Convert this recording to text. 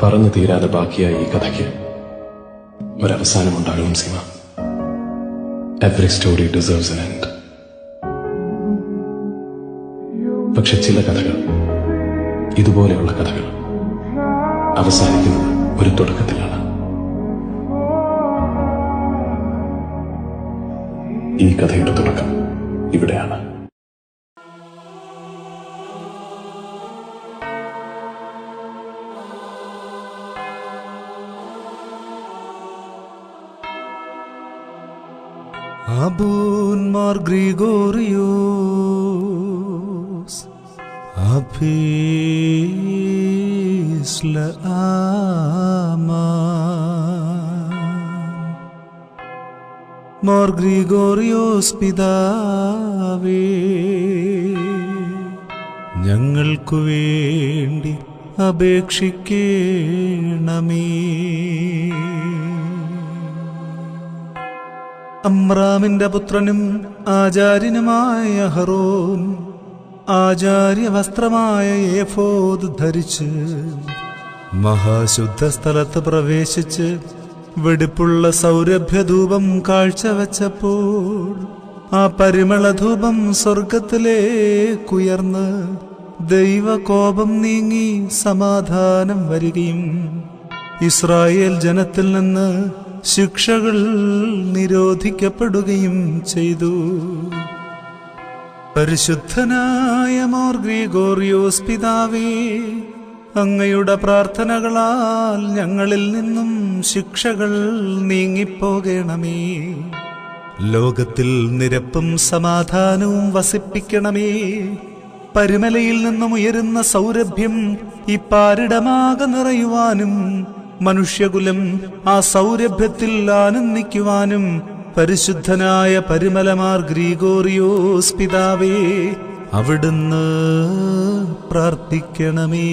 പറഞ്ഞു തീരാതെ ബാക്കിയായ ഈ കഥയ്ക്ക് ഒരവസാനമുണ്ടാകണം Seema. Every story deserves an end. പക്ഷെ ചില കഥകൾ, ഇതുപോലെയുള്ള കഥകൾ, അവസാനിക്കുന്നത് ഒരു തുടക്കത്തിലാണ്. ഈ കഥയുടെ തുടക്കം ഇവിടെയാണ്. Abun Mar Gregorios Apis La'aman Mar Gregorios പിതാവേ, ഞങ്ങൾക്കു വേണ്ടി അപേക്ഷിക്കണമേ. അമ്രാമിന്റെ പുത്രനും ആചാര്യനുമായ അഹറോൻ ആചാര്യവസ്ത്രമായ ഏഫോദ് ധരിച്ച് മഹാശുദ്ധ സ്ഥലത്ത് പ്രവേശിച്ച് വെടിപ്പുള്ള സൗരഭ്യധൂപം കാഴ്ചവെച്ചപ്പോൾ ആ പരിമളധൂപം സ്വർഗത്തിലേക്കുയർന്ന് ദൈവകോപം നീങ്ങി സമാധാനം വരികയും ഇസ്രായേൽ ജനത്തിൽ നിന്ന് ശിക്ഷകൾ നിരോധിക്കപ്പെടുകയും ചെയ്തു. പരിശുദ്ധനായ മോർ ഗ്രിഗോറിയോസ് പിതാവേ, അങ്ങയുടെ പ്രാർത്ഥനകളാൽ ഞങ്ങളിൽ നിന്നും ശിക്ഷകൾ നീങ്ങിപ്പോകണമേ. ലോകത്തിൽ നിരപ്പും സമാധാനവും വസിപ്പിക്കണമേ. പരിമലയിൽ നിന്നും ഉയരുന്ന സൗരഭ്യം ഈ പാരിടമാകെ നിറയുവാനും മനുഷ്യകുലം ആ സൗരഭ്യത്തിൽ ആനന്ദിക്കുവാനും പരിശുദ്ധനായ പരിമലമാർ ഗ്രിഗോറിയോസ് പിതാവേ, അവിടുന്ന് പ്രാർത്ഥിക്കണമേ.